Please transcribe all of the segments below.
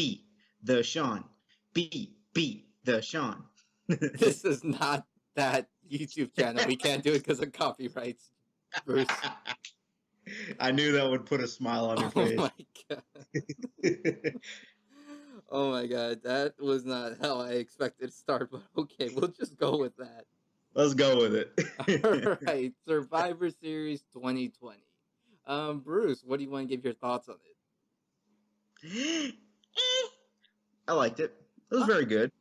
beat the Sean. Beat the Sean. This is not that YouTube channel. We can't do it because of copyrights, Bruce. I knew that would put a smile on your Oh face. my god. Oh my god, that was not how I expected to start, but okay, we'll just go with that. Let's go with it. All right, Survivor Series 2020. Bruce, what do you want to give your thoughts on it? I liked it. It was Uh, very good.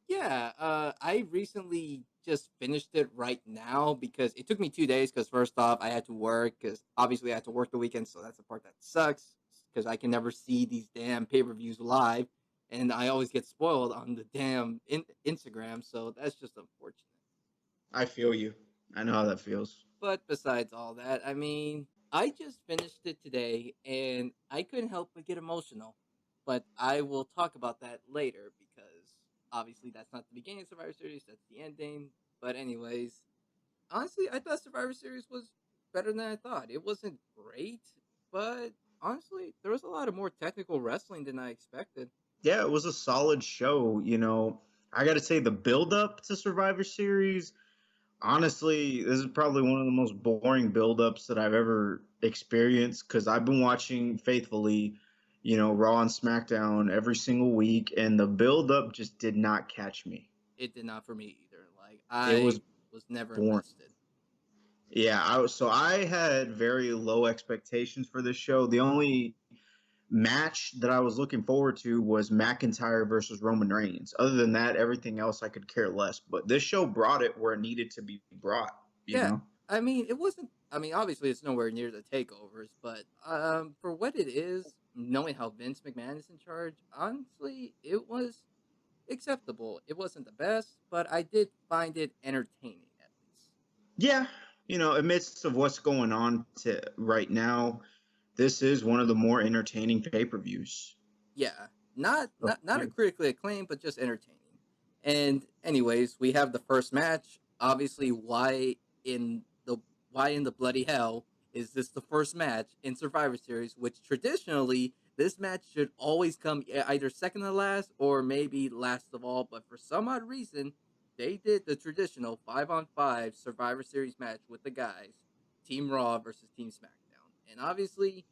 yeah. I recently just finished it right now because it took me 2 days. Because first off, I had to work. Because obviously I had to work the weekend, so that's the part that sucks. Because I can never see these damn pay-per-views live, and I always get spoiled on the damn Instagram. So that's just unfortunate. I feel you. I know how that feels. But besides all that, I mean, I just finished it today, and I couldn't help but get emotional. But I will talk about that later because obviously that's not the beginning of Survivor Series, that's the ending. But anyways, honestly, I thought Survivor Series was better than I thought. It wasn't great, but honestly, there was a lot of more technical wrestling than I expected. Yeah, it was a solid show. I got to say the build up to Survivor Series. Honestly, this is probably one of the most boring build ups that I've ever experienced because I've been watching faithfully, Raw and SmackDown every single week, and the build up just did not catch me. It did not for me either. Like It was I was never boring. invested. Yeah, I had very low expectations for this show. The only match that I was looking forward to was McIntyre versus Roman Reigns. Other than that, everything else I could care less. But this show brought it where it needed to be brought, you Yeah, know? I mean, it wasn't. I mean, obviously, it's nowhere near the takeovers, but for what it is, knowing how Vince McMahon is in charge, honestly, it was acceptable. It wasn't the best, but I did find it entertaining at least. Yeah, amidst of what's going on to right now, this is one of the more entertaining pay-per-views. Yeah, not Oh, not not yeah. a critically acclaimed, but just entertaining. And anyways, we have the first match. Obviously, why in the bloody hell is this the first match in Survivor Series? Which traditionally this match should always come either second to last or maybe last of all. But for some odd reason, they did the traditional 5-on-5 Survivor Series match with the guys, Team Raw versus Team SmackDown. And obviously,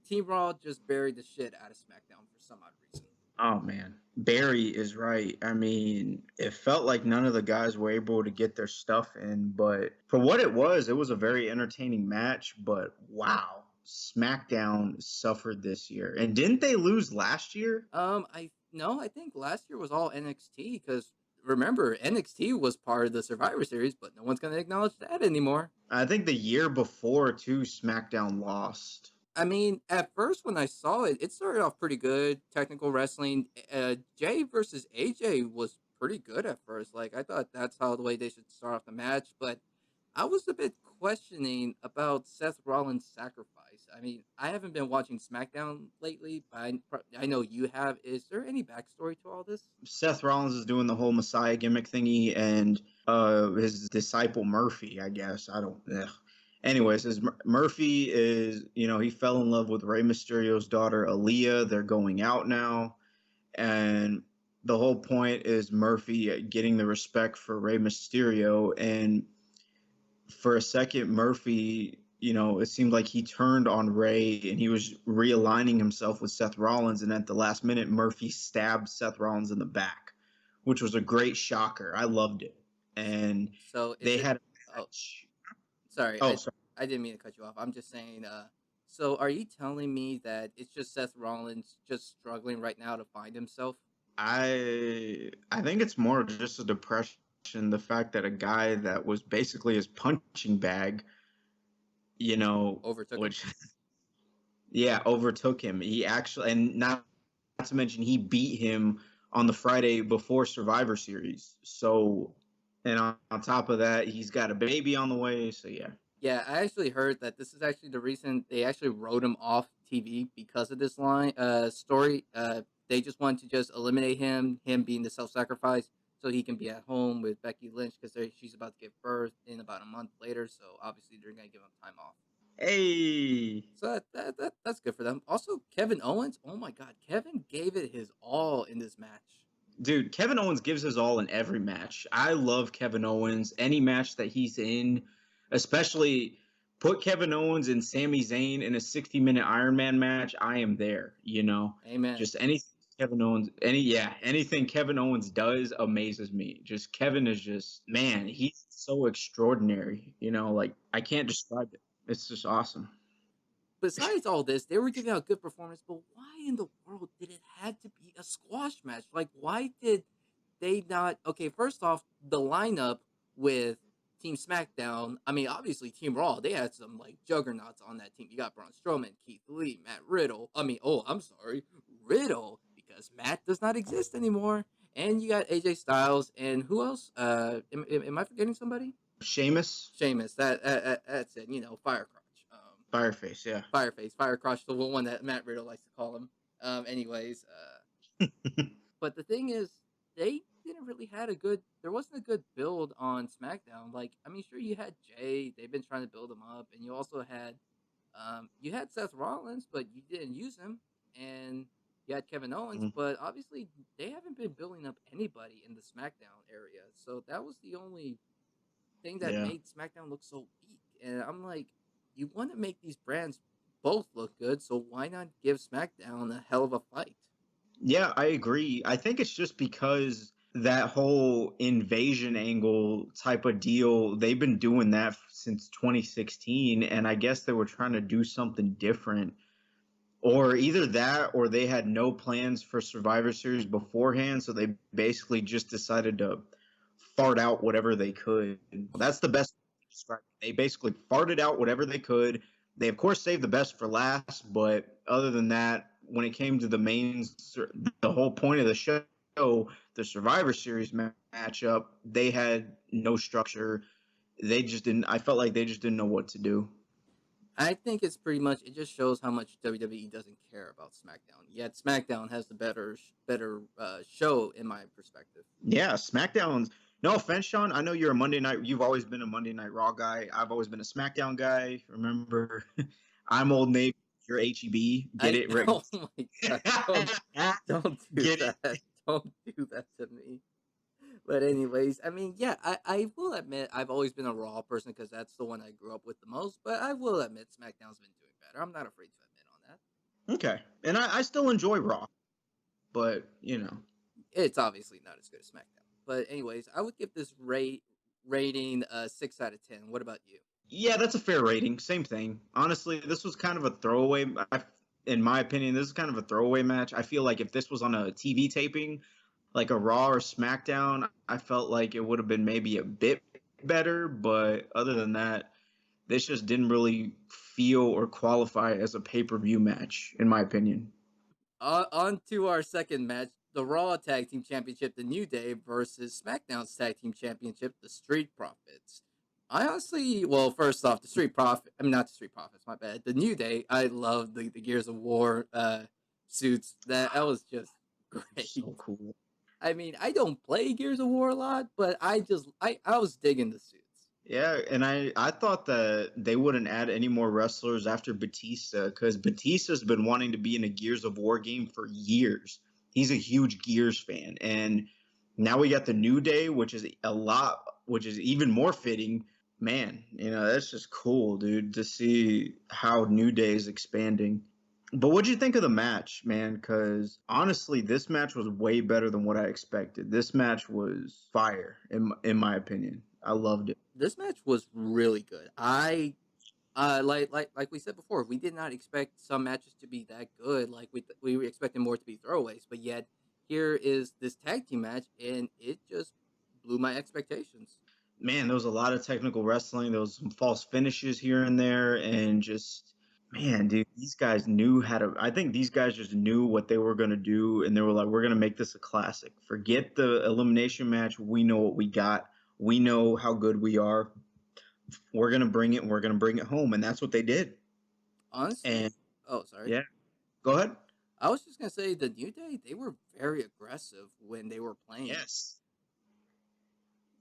Team Raw just buried the shit out of SmackDown for some odd reason. Oh man, Barry is right. I mean, it felt like none of the guys were able to get their stuff in, but for what it was a very entertaining match. But wow, SmackDown suffered this year, and didn't they lose last year? I no, I think last year was all NXT because remember NXT was part of the Survivor Series, but no one's gonna acknowledge that anymore. I think the year before too, SmackDown lost. I mean, at first when I saw it, it started off pretty good. Technical wrestling. Jay versus AJ was pretty good at first. Like I thought that's how the way they should start off the match, but I was a bit questioning about Seth Rollins' sacrifice. I mean, I haven't been watching SmackDown lately, but I know you have. Is there any backstory to all this? Seth Rollins is doing the whole Messiah gimmick thingy, and his disciple Murphy, I guess. I don't. Ugh. Anyways, his Murphy is, he fell in love with Rey Mysterio's daughter Aaliyah. They're going out now, and the whole point is Murphy getting the respect for Rey Mysterio. And for a second, Murphy, it seemed like he turned on Rey and he was realigning himself with Seth Rollins. And at the last minute, Murphy stabbed Seth Rollins in the back, which was a great shocker. I loved it. And So is they it? had a Oh, match. sorry, Oh, sorry. I didn't mean to cut you off. I'm just saying. So are you telling me that it's just Seth Rollins just struggling right now to find himself? I think it's more just a depression. The fact that a guy that was basically his punching bag, Overtook him. which yeah, overtook him. He actually, and not to mention, he beat him on the Friday before Survivor Series. So, and on top of that, he's got a baby on the way. So, yeah. Yeah, I actually heard that this is actually the reason they actually wrote him off TV because of this story. They just wanted to just eliminate him being the self-sacrifice, so he can be at home with Becky Lynch because she's about to give birth in about a month later. So obviously they're gonna give him time off. Hey, So that's good for them. Also, Kevin Owens. Oh my God, Kevin gave it his all in this match. dude, Kevin Owens gives his all in every match. I love Kevin Owens. Any match that he's in, especially put Kevin Owens and Sami Zayn in a 60-minute Iron Man match, I am there, you know. Amen. Just anything Kevin Owens, anything Kevin Owens does amazes me. Just Kevin is just, man, he's so extraordinary, you know, like I can't describe it. It's just awesome. Besides all this, they were giving out good performance, but why in the world did it had to be a squash match? Like, why did they not? Okay, first off, the lineup with Team SmackDown. I mean, obviously Team Raw. They had some like juggernauts on that team. You got Braun Strowman, Keith Lee, Matt Riddle. I mean, oh, I'm sorry, Riddle, because Matt does not exist anymore. And you got AJ Styles and who else? Am I forgetting somebody? Sheamus, Sheamus. That's it. You know, Firecrotch. Fireface, yeah. Fireface, Firecrotch, the one that Matt Riddle likes to call him. Anyways, but the thing is, they didn't really had a good. There wasn't a good build on SmackDown. Like, I mean, sure you had Jay. They've been trying to build him up, and you had Seth Rollins, but you didn't use him, and you had Kevin Owens, Mhm. but obviously they haven't been building up anybody in the SmackDown area. So that was the only thing that Yeah. made SmackDown look so weak. And I'm like, you want to make these brands both look good, so why not give SmackDown a hell of a fight? Yeah, I agree. I think it's just because that whole invasion angle type of deal, they've been doing that since 2016, and I guess they were trying to do something different. Or either that or they had no plans for Survivor Series beforehand, so they basically just decided to fart out whatever they could. That's the best way to describe it. They basically farted out whatever they could. They of course saved the best for last, but other than that, when it came to the whole point of the show, the Survivor Series matchup, they had no structure. They just didn't. I felt like they just didn't know what to do. I think it's pretty much it just shows how much WWE doesn't care about SmackDown. Yet SmackDown has the better show in my perspective. Yeah, SmackDown's no offense, Sean. I know you're a Monday night. You've always been a Monday Night Raw guy. I've always been a SmackDown guy. Remember, I'm Old Navy. You're HEB. Get I it, Rick? oh my god, don't do Get it? that. Don't do that to me. But anyways, I mean, yeah, I will admit I've always been a Raw person because that's the one I grew up with the most. But I will admit SmackDown's been doing better. I'm not afraid to admit on that. Okay, and I still enjoy Raw, but you know, It's obviously not as good as SmackDown. But anyways, I would give this rating a 6 out of 10. What about you? yeah, that's a fair rating. Same thing. Honestly, this was kind of a throwaway. In my opinion, this is kind of a throwaway match. I feel like if this was on a TV taping, like a Raw or SmackDown, I felt like it would have been maybe a bit better. But other than that, this just didn't really feel or qualify as a pay-per-view match, in my opinion. On to our second match, the Raw Tag Team Championship, the New Day versus SmackDown's Tag Team Championship, the Street Profits. I honestly, well, first off, the Street Profit. I mean, not the Street Profits. My bad. The New Day. I love the Gears of War suits. That was just great. So cool. I mean, I don't play Gears of War a lot, but I was digging the suits. Yeah, and I thought that they wouldn't add any more wrestlers after Batista because Batista's been wanting to be in a Gears of War game for years. He's a huge Gears fan, and now we got the New Day, which is even more fitting. Man, you know that's just cool, dude, to see how New Day is expanding. But what'd you think of the match, man? Because honestly, this match was way better than what I expected. This match was fire, in my opinion. I loved it. This match was really good. I like we said before, we did not expect some matches to be that good. Like we were expecting more to be throwaways, but yet here is this tag team match, and it just blew my expectations. Man, there was a lot of technical wrestling. There was some false finishes here and there, and just man, dude, these guys knew how to. I think these guys just knew what they were gonna do, and they were like, "We're gonna make this a classic. Forget the elimination match. We know what we got. We know how good we are. We're gonna bring it. And we're gonna bring it home." And that's what they did. Honestly, And oh sorry, yeah, go ahead. I was just gonna say the New Day, they were very aggressive when they were playing. Yes,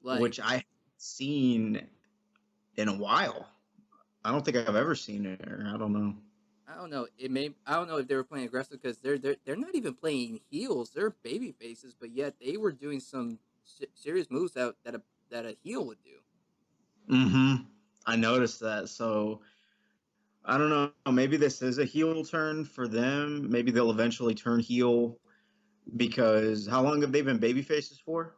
Like which I haven't seen in a while. I don't think I've ever seen it. Or I don't know. I don't know. I don't know if they were playing aggressive because they're not even playing heels. They're baby faces, but yet they were doing some serious moves that a heel would do. Mm-hmm. I noticed that. So I don't know. Maybe this is a heel turn for them. Maybe they'll eventually turn heel because how long have they been baby faces for?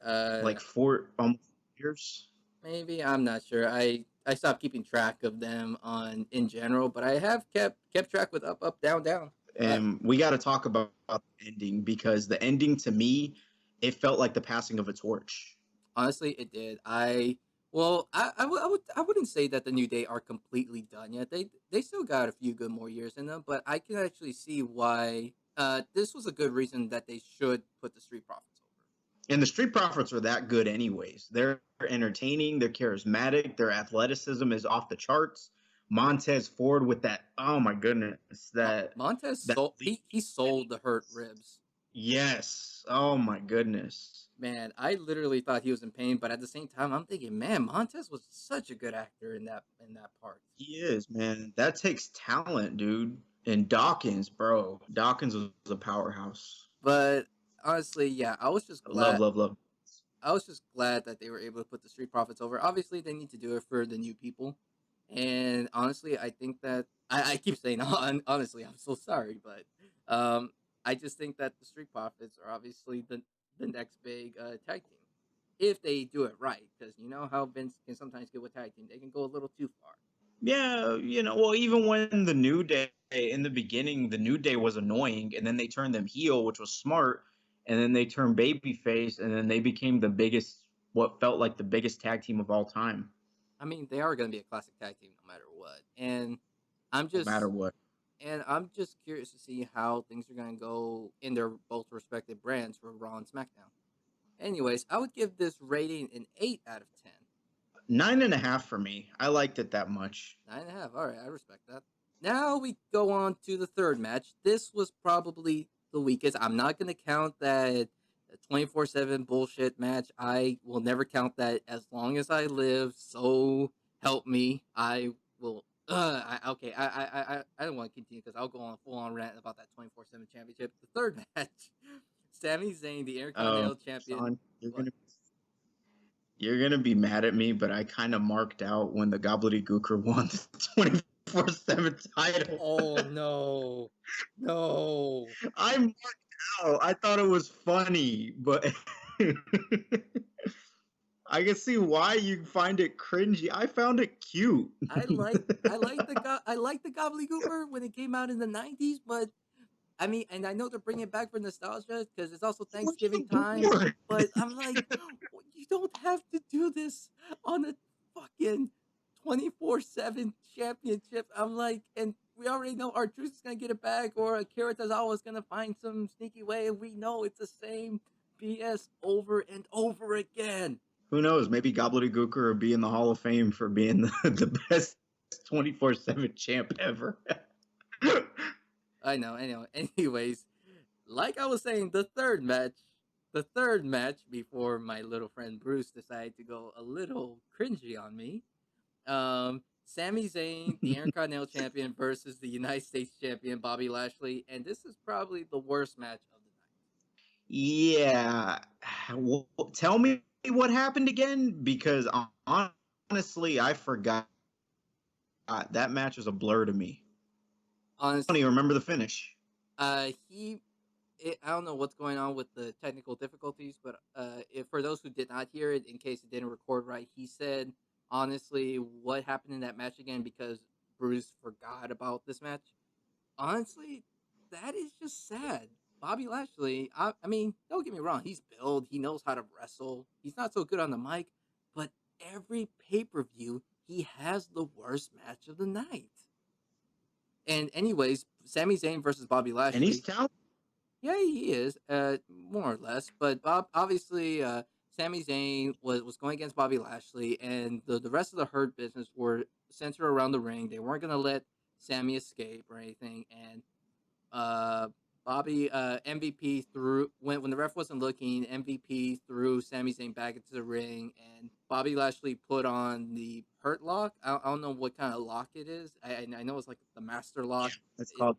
Uh, Like four almost years. Maybe I'm not sure. I stopped keeping track of them on in general, but I have kept track with up up down down. And we got to talk about the ending because the ending to me, it felt like the passing of a torch. Honestly, it did. I wouldn't say that the New Day are completely done yet. They still got a few good more years in them, but I can actually see why this was a good reason that they should put the Street Profits over. And the Street Profits are that good, anyways. They're entertaining, they're charismatic, their athleticism is off the charts. Montez Ford with that, oh my goodness, Montez that sold leap he sold the hurt ribs. yes, oh my goodness. Man, I literally thought he was in pain, but at the same time, I'm thinking, man, Montez was such a good actor in that part. He is, man. That takes talent, dude. And Dawkins, bro. Dawkins was a powerhouse. But honestly, yeah, Love, love, love. I was just glad that they were able to put the Street Profits over. Obviously, they need to do it for the new people. And honestly, I think that I keep saying honestly, I'm so sorry, but I just think that the Street Profits are obviously the next big tag team if they do it right. Because you know how Vince can sometimes get with tag team; they can go a little too far. Yeah, well, even when the New Day in the beginning, the New Day was annoying, and then they turned them heel, which was smart, and then they turned babyface, and then they became the biggest, what felt like the biggest tag team of all time, I mean, they are going to be a classic tag team no matter what. I'm no matter just what. I'm just curious to see how things are going to go in their both respective brands for Raw and SmackDown. Anyways, I would give this rating an 8 out of 10. 9.5 for me. I liked it that much. 9.5. All right, I respect that. Now we go on to the third match. This was probably the weakest. I'm not going to count that 24/7 bullshit match. I will never count that as long as I live. So help me. I will. Okay, I don't want to continue because I'll go on a full on rant about that 24/7 championship. The third match, Sami Zayn, the Intercontinental Champion. Son, What? you're gonna be mad at me, but I kind of marked out when the Gobbledygooker won the 24/7 title. Oh no, no! I marked out. I thought it was funny, but I can see why you find it cringy. I found it cute. I like the Gobbledygooker when it came out in the '90s, but I mean, and I know they're bringing it back for nostalgia because it's also It was Thanksgiving so time. boring. But I'm like, you don't have to do this on a fucking 24/7 championship. I'm like, and we already know our Truth is gonna get it back, or Akira Tozawa is gonna find some sneaky way, and we know it's the same BS over and over again. Who knows? Maybe Gobbledygooker will be in the Hall of Fame for being the best 24/7 champ ever. I know, I know. Anyways, like I was saying, the third match before my little friend Bruce decided to go a little cringy on me. Sami Zayn, the Intercontinental Champion, versus the United States Champion Bobby Lashley, and this is probably the worst match of the night. Yeah. Well, tell me what happened again because honestly, I forgot. That match was a blur to me. I don't Honestly, even remember the finish. I don't know what's going on with the technical difficulties, but if for those who did not hear it, in case it didn't record right, he said honestly what happened in that match again because Bruce forgot about this match. Honestly, that is just sad. Bobby Lashley, I mean, don't get me wrong, he's built, he knows how to wrestle. He's not so good on the mic, but every pay per view, he has the worst match of the night. And anyways, Sami Zayn versus Bobby And he's Lashley. talented. Yeah, he is, more or less. But obviously, Sami Zayn was going against Bobby Lashley, and the rest of the Hurt Business were centered around the ring. They weren't gonna let Sammy escape or anything. And uh, Bobby MVP threw when the ref wasn't looking. MVP threw Sami Zayn back into the ring, and Bobby Lashley put on the Hurt Lock. I don't know what kind of lock it is. I know it's like the Master Yeah, Lock. it's It, called.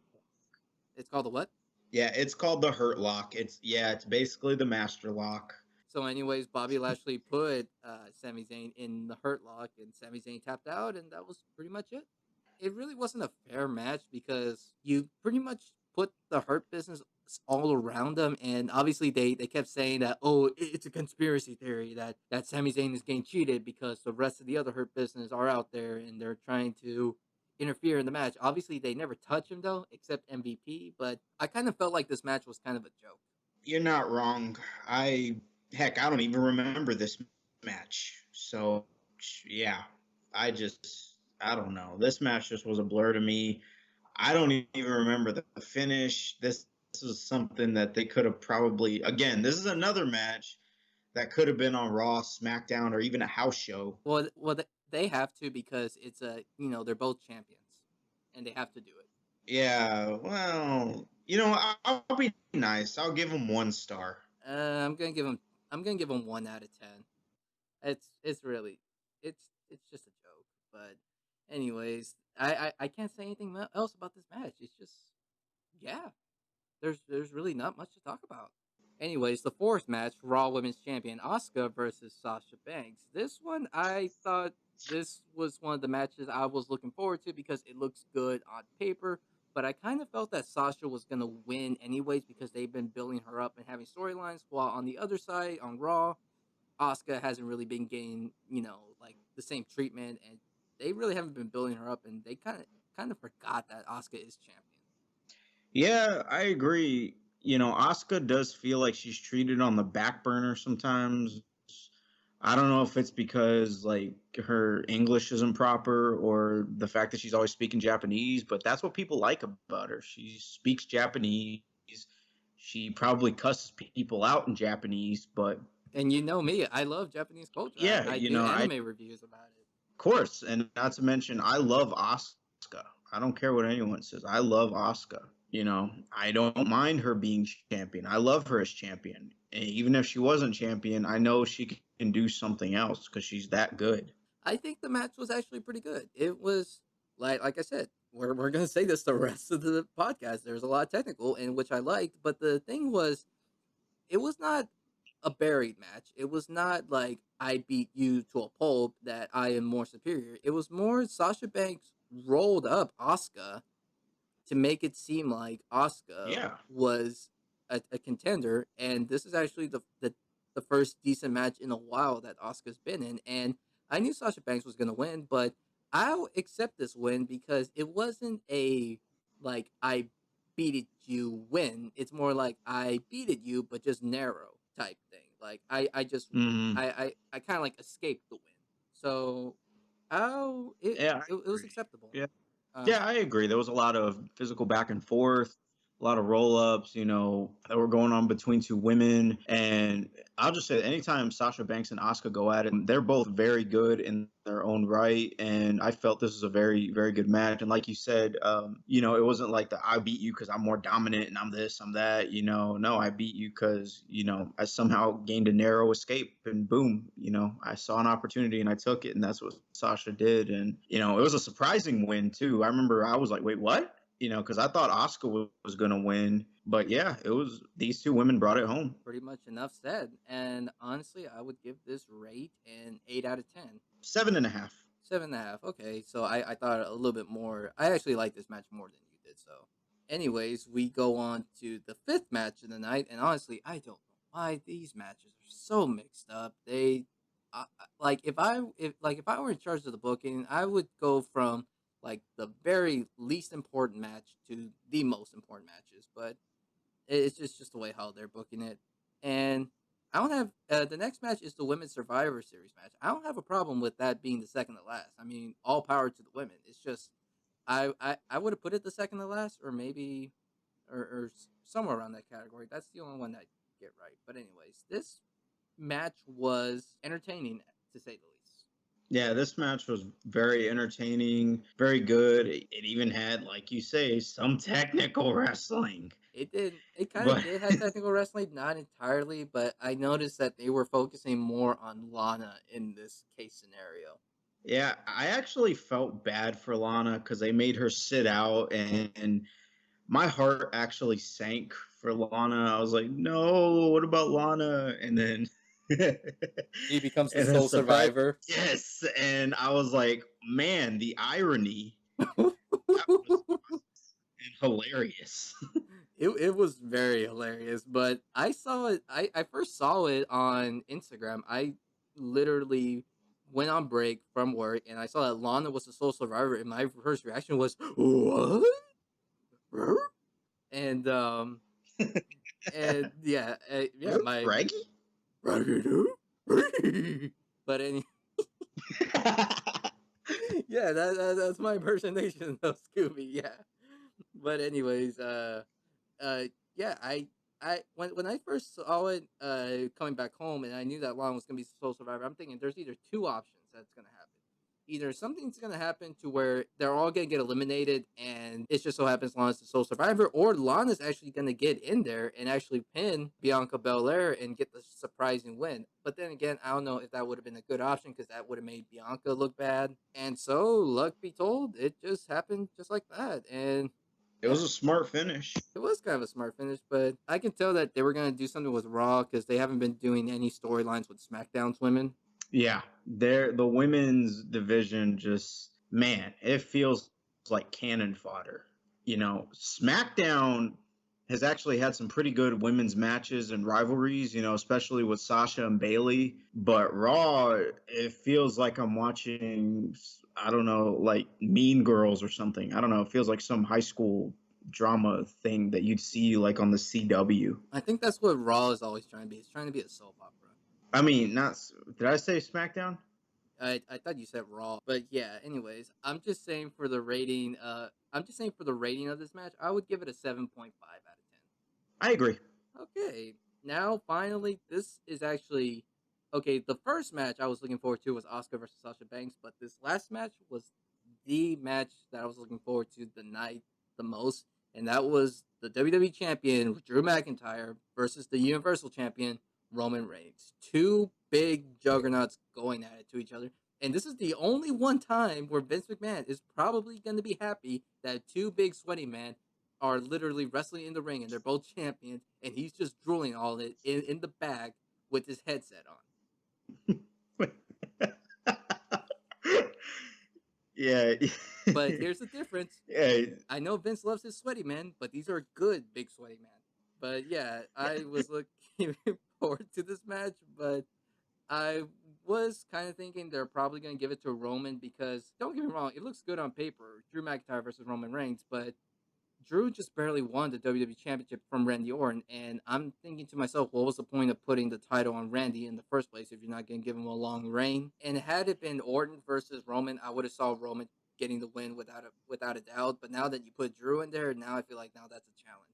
it's called the what? Yeah, it's called the Hurt Lock. It's basically the Master Lock. So, anyways, Bobby Lashley put Sami Zayn in the Hurt Lock, and Sami Zayn tapped out, and that was pretty much it. It really wasn't a fair match because you pretty much put the Hurt business all around them, and obviously they kept saying that it's a conspiracy theory that Sami Zayn is getting cheated because the rest of the other Hurt business are out there and they're trying to interfere in the match. Obviously, they never touch him though, except MVP. But I kind of felt like this match was kind of a joke. You're not wrong. I don't even remember this match. So, yeah, I don't know. This match just was a blur to me. I don't even remember the finish. This is something that they could have probably, again, this is another match that could have been on Raw, SmackDown, or even a house show. They have to because it's they're both champions, and they have to do it. Yeah, well, I'll be nice. I'll give them 1 star. I'm gonna give them. I'm gonna give them 1 out of 10. It's really it's just a joke. But anyways, I can't say anything else about this match. It's just yeah. There's really not much to talk about. Anyways, the fourth match, Raw Women's Champion Asuka versus Sasha Banks. This one, I thought this was one of the matches I was looking forward to because it looks good on paper. But I kind of felt that Sasha was going to win anyways because they've been building her up and having storylines. While on the other side, on Raw, Asuka hasn't really been getting, like the same treatment. And they really haven't been building her up. And they kind of forgot that Asuka is champion. Yeah, I agree. Asuka does feel like she's treated on the back burner sometimes. I don't know if it's because like her English isn't proper or the fact that she's always speaking Japanese, but that's what people like about her. She speaks Japanese. She probably cusses people out in Japanese, but And you know me, I love Japanese culture. yeah, I do anime reviews about it. of course, and not to mention, I love Asuka. I don't care what anyone says. I love Asuka. I don't mind her being champion. I love her as champion. And even if she wasn't champion, I know she can do something else because she's that good. I think the match was actually pretty good. It was like I said, we're gonna say this the rest of the podcast. There's a lot of technical in which I liked, but the thing was, it was not a buried match. It was not like I beat you to a pulp that I am more superior. It was more Sasha Banks rolled up Asuka to make it seem like Asuka Yeah. was a contender, and this is actually the first decent match in a while that Asuka's been in. And I knew Sasha Banks was gonna win, but I'll accept this win because it wasn't a like I beat you win. It's more like I beated you, but just narrow type thing. Like I just Mm-hmm. I kind of like escaped the win. So oh, Yeah, I it was agree. acceptable. Yeah. Um, Yeah, I agree. There was a lot of physical back and forth, a lot of roll ups, that were going on between two women. And I'll just say, anytime Sasha Banks and Asuka go at it, they're both very good in their own right. And I felt this was a very, very good match. And like you said, it wasn't like the I beat you because I'm more dominant and I'm this, I'm that. No, I beat you because, I somehow gained a narrow escape and boom, I saw an opportunity and I took it. And that's what Sasha did. And, it was a surprising win too. I remember I was like, wait, what? Because I thought Asuka was going to win. But yeah, it was these two women brought it home. pretty much enough said. And honestly, I would give this rate an 8 out of 10. 7.5. 7.5. Okay, so I thought a little bit more. I actually like this match more than you did. So, anyways, we go on to the fifth match of the night, and honestly, I don't know why these matches are so mixed up. Like if I were in charge of the booking, I would go from like the very least important match to the most important matches. But it's just the way how they're booking it. And I don't have the next match is the Women's Survivor Series match. I don't have a problem with that being the second to last. I mean, all power to the women. It's just I would have put it the second to last, or maybe or somewhere around that category. That's the only one that I get right. But anyways, this match was entertaining to say the least. Yeah, this match was very entertaining, very good. It even had, like you say, some technical wrestling. It did. It kind of But did have technical wrestling, not entirely, but I noticed that they were focusing more on Lana in this case scenario. yeah, I actually felt bad for Lana because they made her sit out, and my heart actually sank for Lana. I was like, no, what about Lana? And then, and She becomes the then sole surprise, survivor. yes. And I was like, man, the irony, that was hilarious. It was very hilarious, but I saw it. I first saw it on Instagram. I literally went on break from work and I saw that Lana was the sole survivor, and my first reaction was what? And yeah, yeah, my Raggy? but any yeah, that's my impersonation of Scooby. Yeah, but anyways, uh, yeah, I when I first saw it coming back home, and I knew that Lon was gonna be sole survivor, I'm thinking there's either two options that's gonna happen. Either something's gonna happen to where they're all gonna get eliminated, and it just so happens Lana's the sole survivor, or Lana's actually gonna get in there and actually pin Bianca Belair and get the surprising win. But then again, I don't know if that would have been a good option because that would have made Bianca look bad. And so, luck be told, it just happened just like that. And It yeah, was a smart finish. it was kind of a smart finish, but I can tell that they were going to do something with Raw because they haven't been doing any storylines with SmackDown's women. Yeah, the women's division just, man, it feels like cannon fodder. SmackDown has actually had some pretty good women's matches and rivalries, especially with Sasha and Bailey. But Raw, it feels like I'm watching, I don't know, like Mean Girls or something. I don't know. It feels like some high school drama thing that you'd see like on the CW. I think that's what Raw is always trying to be. It's trying to be a soap opera. I mean, not, did I say SmackDown? I thought you said Raw, but yeah. Anyways, I'm just saying for the rating. I'm just saying for the rating of this match, I would give it a 7.5 out I agree. of 10. Okay, now finally, this is actually okay. The first match I was looking forward to was Asuka versus Sasha Banks, but this last match was the match that I was looking forward to the night the most, and that was the WWE Champion Drew McIntyre versus the Universal Champion Roman Reigns. Two big juggernauts going at it to each other. And this is the only one time where Vince McMahon is probably going to be happy that two big sweaty men are literally wrestling in the ring and they're both champions, and he's just drooling all it in the bag with his headset on. Yeah. But here's the difference. Yeah. I know Vince loves his sweaty men, but these are good big sweaty men. But yeah, I was looking forward to this match, but I was kind of thinking they're probably going to give it to Roman because, don't get me wrong, it looks good on paper, Drew McIntyre versus Roman Reigns, but Drew just barely won the WWE Championship from Randy Orton, and I'm thinking to myself, what was the point of putting the title on Randy in the first place if you're not going to give him a long reign? And had it been Orton versus Roman, I would have saw Roman getting the win without a doubt. But now that you put Drew in there, now I feel like now that's a challenge.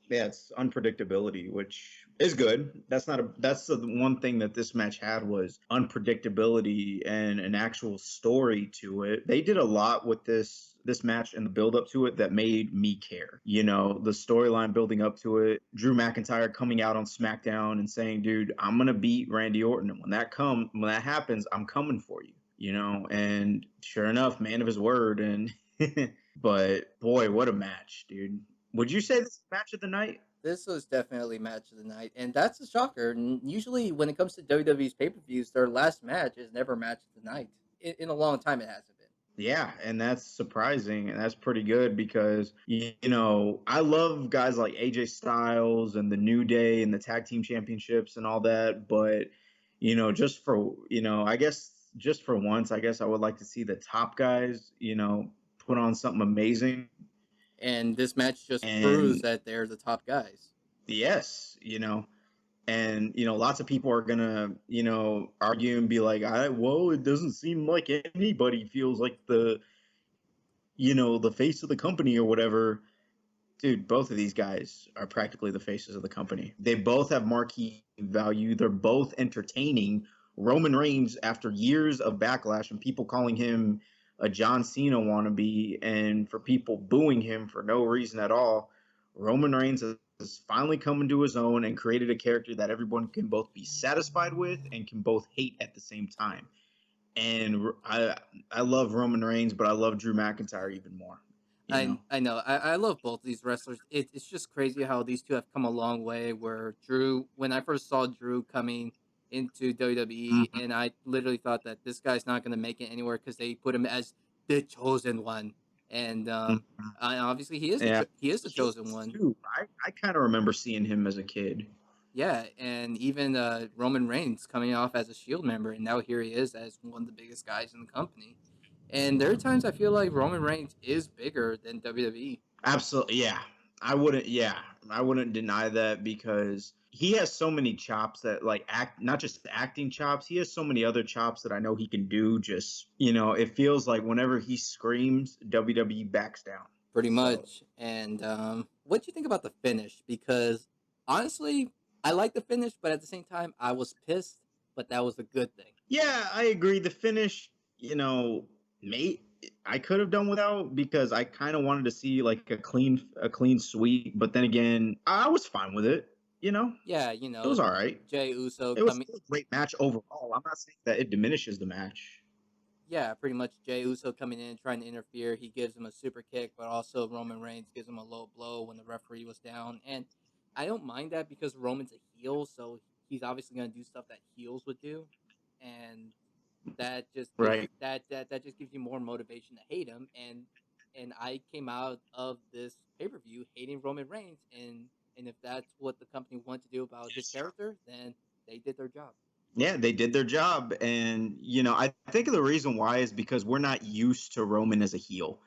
Yeah, it's unpredictability, which is good. That's the one thing that this match had was unpredictability and an actual story to it. They did a lot with this match and the build up to it that made me care. The storyline building up to it, Drew McIntyre coming out on SmackDown and saying, "Dude, I'm going to beat Randy Orton, and when that happens, I'm coming for you." And sure enough, man of his word. And but boy, what a match, dude. Would you say this is match of the night? This was definitely match of the night, and that's a shocker. Usually, when it comes to WWE's pay per views, their last match is never match of the night. In a long time, it hasn't been. Yeah, and that's surprising, and that's pretty good because I love guys like AJ Styles and the New Day and the tag team championships and all that, but just for I guess just for once, I guess I would like to see the top guys, put on something amazing. And this match just proves And that they're the top guys. yes, and lots of people are gonna argue and be like, well, it doesn't seem like anybody feels like the face of the company or whatever. Dude, both of these guys are practically the faces of the company. They both have marquee value. They're both entertaining Roman Reigns, after years of backlash and people calling him a John Cena wannabe, and for people booing him for no reason at all, Roman Reigns has finally come into his own and created a character that everyone can both be satisfied with and can both hate at the same time. And I love Roman Reigns, but I love Drew McIntyre even more. You know. I know. I love both these wrestlers. It's just crazy how these two have come a long way. Where Drew, when I first saw Drew coming into WWE, Mhm. and I literally thought that this guy's not going to make it anywhere because they put him as the chosen one, and Mhm. obviously he is Yeah, he is the he chosen is one. too. I kind of remember seeing him as a kid. Yeah, and even Roman Reigns coming off as a Shield member, and now here he is as one of the biggest guys in the company. And there are times I feel like Roman Reigns is bigger than WWE. Absolutely, yeah. I wouldn't. Yeah, I wouldn't deny that because he has so many chops that like act, not just acting chops. He has so many other chops that I know he can do. Just it feels like whenever he screams, WWE backs down. Pretty So much. And what do you think about the finish? Because honestly, I like the finish, but at the same time, I was pissed. But that was a good thing. yeah, I agree. The finish, mate, I could have done without because I kind of wanted to see like a clean sweep. But then again, I was fine with it. You know, Yeah, it was all right. Jay Uso It was coming. still a great match overall. I'm not saying that it diminishes the match. Yeah, pretty much Jay Uso coming in trying to interfere. He gives him a super kick, but also Roman Reigns gives him a low blow when the referee was down. And I don't mind that because Roman's a heel, so he's obviously going to do stuff that heels would do. And that just gives you Right. that just gives you more motivation to hate him. And I came out of this pay-per-view hating Roman Reigns, and if that's what the company wanted to do about his character, then they did their job. Yeah, they did their job. And, I think the reason why is because we're not used to Roman as a heel.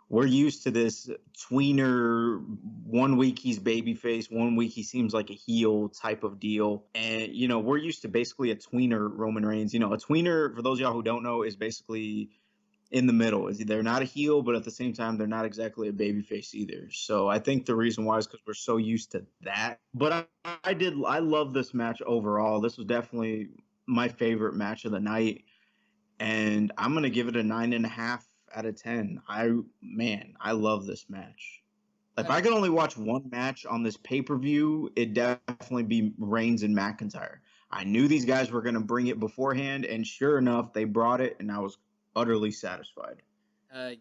We're used to this tweener. One week he's babyface, one week he seems like a heel type of deal. And, we're used to basically a tweener Roman Reigns. A tweener, for those of y'all who don't know, is basically in the middle. They're not a heel, but at the same time, they're not exactly a babyface either. So I think the reason why is because we're so used to that. But I love this match overall. This was definitely my favorite match of the night, and I'm gonna give it a 9.5 out of 10. I love this match. If I I could only watch one match on this pay per view, it'd definitely be Reigns and McIntyre. I knew these guys were going to bring it beforehand, and sure enough, they brought it, and I was utterly satisfied.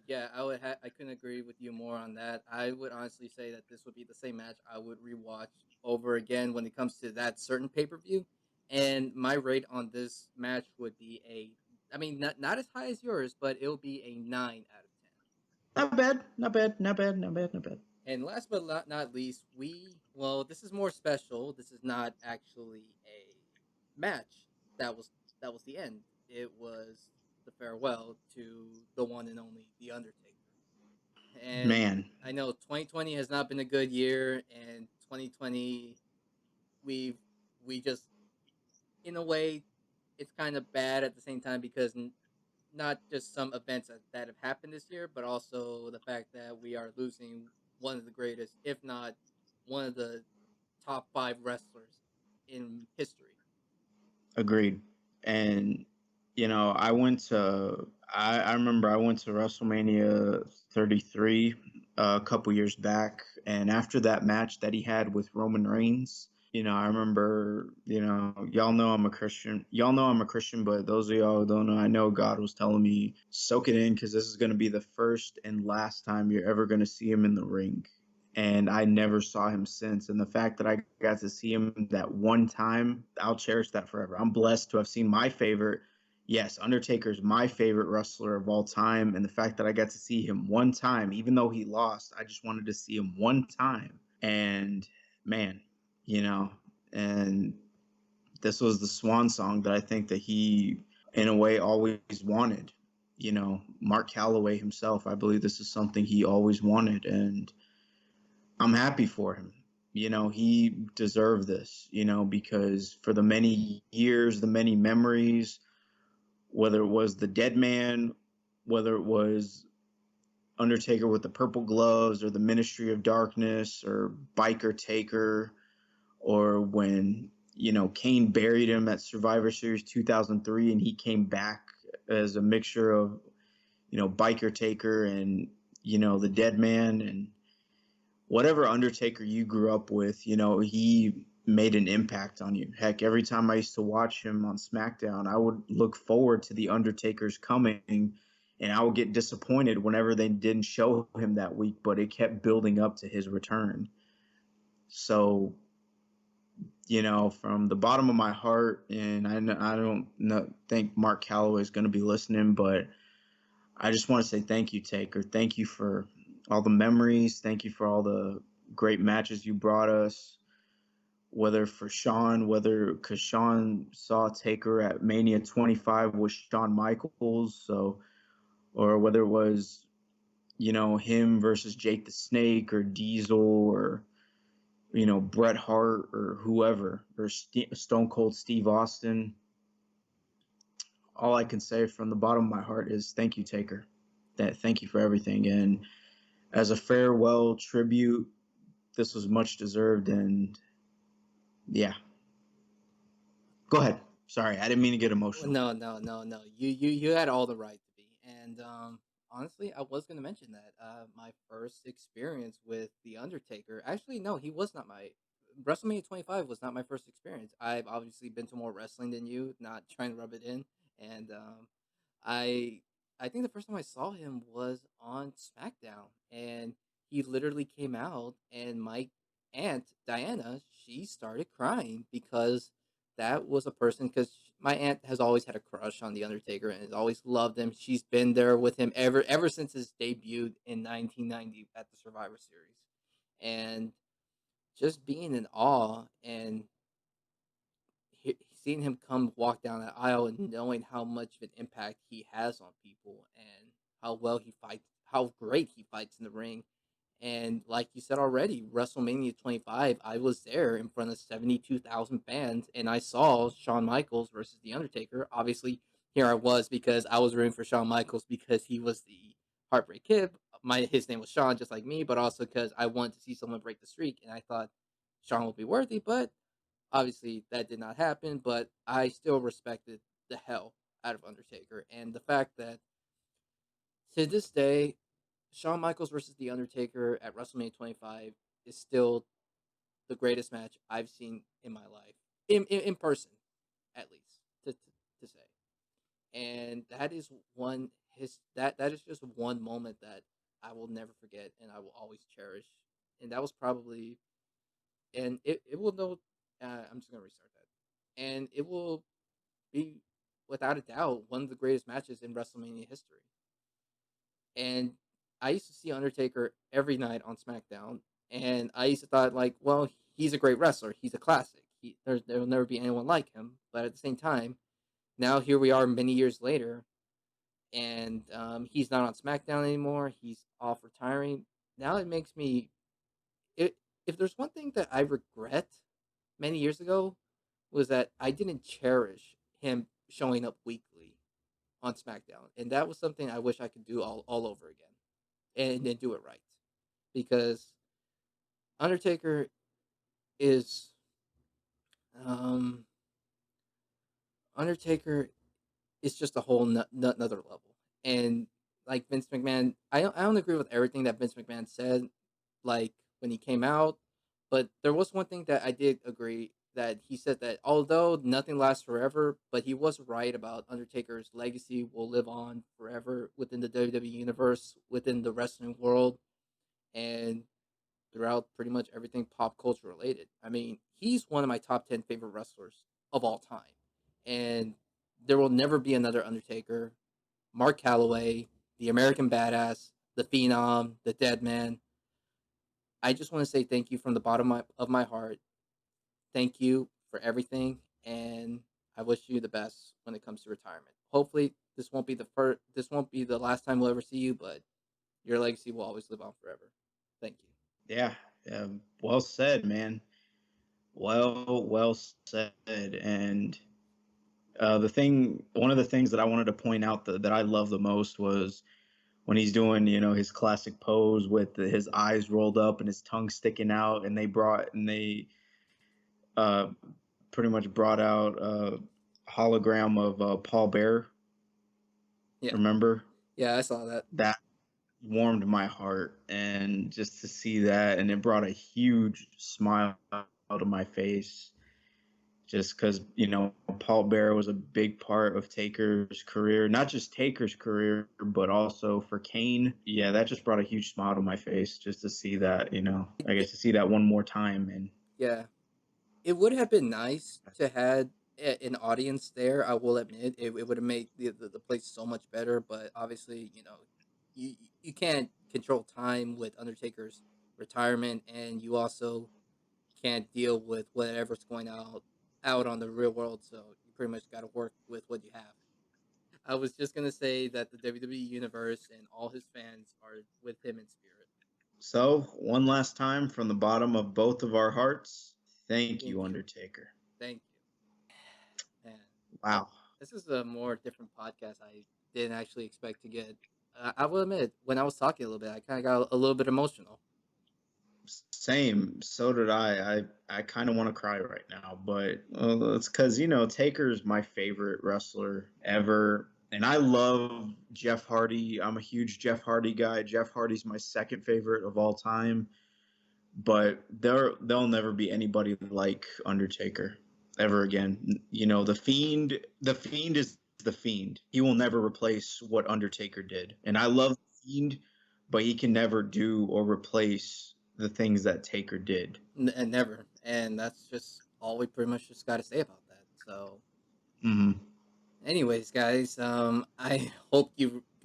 Yeah, I couldn't agree with you more on that. I would honestly say that this would be the same match I would rewatch over again when it comes to that certain pay per view. And my rate on this match would be I mean, not as high as yours, but it will be a 9 out of 10. Not bad, not bad, not bad, not bad, not bad. And last but not least, this is more special. This is not actually a match. That was that was the end. It was the farewell to the one and only The Undertaker. And Man, I know 2020 has not been a good year, and 2020 we've we just in a way it's kind of bad at the same time because not just some events that have happened this year, but also the fact that we are losing one of the greatest, if not one of the top five wrestlers in history. agreed. And I remember I went to WrestleMania 33 a couple years back, and after that match that he had with Roman Reigns, I remember, y'all know I'm a Christian, but those of y'all who don't know, I know God was telling me, soak it in, because this is going to be the first and last time you're ever going to see him in the ring. And I never saw him since. And the fact that I got to see him that one time, I'll cherish that forever. I'm blessed to have seen my favorite. Yes, Undertaker's my favorite wrestler of all time. And the fact that I got to see him one time, even though he lost, I just wanted to see him one time. And man, you know, and this was the swan song that I think that he, in a way, always wanted. Mark Calloway himself, I believe this is something he always wanted. And I'm happy for him. He deserved this, because for the many years, the many memories, whether it was the dead man, whether it was Undertaker with the purple gloves, or the Ministry of Darkness, or Biker Taker, or when Kane buried him at Survivor Series 2003, and he came back as a mixture of, Biker Taker and, the Dead Man and whatever Undertaker you grew up with, he made an impact on you. Heck, every time I used to watch him on SmackDown, I would look forward to the Undertaker's coming, and I would get disappointed whenever they didn't show him that week, but it kept building up to his return. So, from the bottom of my heart, and I don't think Mark Calloway is going to be listening, but I just want to say thank you, Taker. Thank you for all the memories. Thank you for all the great matches you brought us. Whether for Shawn, because Shawn saw Taker at Mania 25 with Shawn Michaels, or whether it was, him versus Jake the Snake or Diesel or, Bret Hart or whoever, or Stone Cold Steve Austin. All I can say from the bottom of my heart is thank you, Taker. Thank you for everything. And as a farewell tribute, this was much deserved. And yeah, go ahead. Sorry, I didn't mean to get emotional. No. You had all the right to be. And honestly, I was going to mention that my first experience with the Undertaker. Actually, no, he was not my WrestleMania 25 was not my first experience. I've obviously been to more wrestling than you. Not trying to rub it in. And I I think the first time I saw him was on SmackDown, and he literally came out, and my aunt Diana, she started crying because that was a person, because my aunt has always had a crush on the Undertaker and has always loved him. She's been there with him ever since his debut in 1990 at the Survivor Series, and just being in awe and seeing him come walk down that aisle and knowing how much of an impact he has on people and how well he fights, how great he fights in the ring. And like you said already, WrestleMania 25, I was there in front of 72,000 fans and I saw Shawn Michaels versus The Undertaker. Obviously, here I was because I was rooting for Shawn Michaels because he was the Heartbreak Kid. His name was Shawn, just like me, but also because I wanted to see someone break the streak and I thought Shawn would be worthy, but obviously that did not happen. But I still respected the hell out of Undertaker. And the fact that to this day, Shawn Michaels versus The Undertaker at WrestleMania 25 is still the greatest match I've seen in my life, in person, at least to say. And that is that is just one moment that I will never forget and I will always cherish. And that was probably, and it will know. I'm just gonna restart that, and it will be without a doubt one of the greatest matches in WrestleMania history. And I used to see Undertaker every night on SmackDown, and I used to thought like, well, he's a great wrestler. He's a classic. There will never be anyone like him. But at the same time, now here we are many years later, and he's not on SmackDown anymore. He's off retiring. Now it makes me. It, if there's one thing that I regret many years ago was that I didn't cherish him showing up weekly on SmackDown, and that was something I wish I could do all over again and do it right, because Undertaker is um Undertaker is just a whole another level. And like Vince McMahon, I don't agree with everything that Vince McMahon said, like when he came out, but there was one thing that I did agree, that he said that although nothing lasts forever, but he was right about Undertaker's legacy will live on forever within the WWE universe, within the wrestling world, and throughout pretty much everything pop culture related. I mean, he's one of my top 10 favorite wrestlers of all time. And there will never be another Undertaker. Mark Calloway, the American Badass, the Phenom, the Dead Man. I just want to say thank you from the bottom of my heart. Thank you for everything. And I wish you the best when it comes to retirement. Hopefully, this won't be the last time we'll ever see you, but your legacy will always live on forever. Thank you. Yeah, well said, man. Well said. And one of the things that I wanted to point out that I love the most was when he's doing, his classic pose with his eyes rolled up and his tongue sticking out, and they pretty much brought out a hologram of Paul Bear. Yeah. Remember? Yeah, I saw that. That warmed my heart, and just to see that, and it brought a huge smile out of my face, just because Paul Bear was a big part of Taker's career, not just Taker's career, but also for Kane. Yeah, that just brought a huge smile to my face just to see that. I get to see that one more time, and Yeah. It would have been nice to had an audience there. I will admit it would have made the place so much better. But obviously, you can't control time with Undertaker's retirement, and you also can't deal with whatever's going out on the real world. So you pretty much got to work with what you have. I was just gonna say that the WWE universe and all his fans are with him in spirit. so one last time from the bottom of both of our hearts, thank Thank you, you, Undertaker. thank you, man. Uh, Wow. this is a more different podcast. I didn't actually expect to get. I will admit, when I was talking a little bit, I kind of got a little bit emotional. Same. So did I. I kind of want to cry right now, but it's because Taker's my favorite wrestler ever, and I love Jeff Hardy. I'm a huge Jeff Hardy guy. Jeff Hardy's my second favorite of all time, but there'll never be anybody like Undertaker ever again. The Fiend. The Fiend is the Fiend. He will never replace what Undertaker did, and I love the Fiend, but he can never do or replace the things that Taker did. And never, and that's just all we pretty much just got to say about that. So, Mm-hmm. anyways, guys, I hope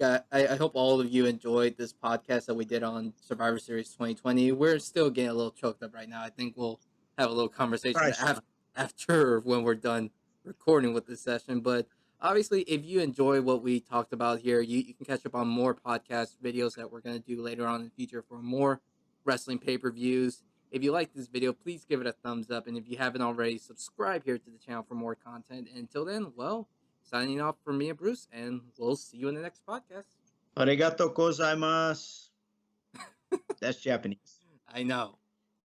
I hope all of you enjoyed this podcast that we did on Survivor Series 2020. We're still getting a little choked up right now. I think we'll have a little conversation Christ, Sean. after when we're done recording with this session. But obviously, if you enjoy what we talked about here, you can catch up on more podcast videos that we're going to do later on in the future for more wrestling pay-per-views. If you like this video, please give it a thumbs up. And if you haven't already, subscribe here to the channel for more content. And until then, well, signing off from me and Bruce, and we'll see you in the next podcast. Arigato gozaimasu. That's Japanese. I know.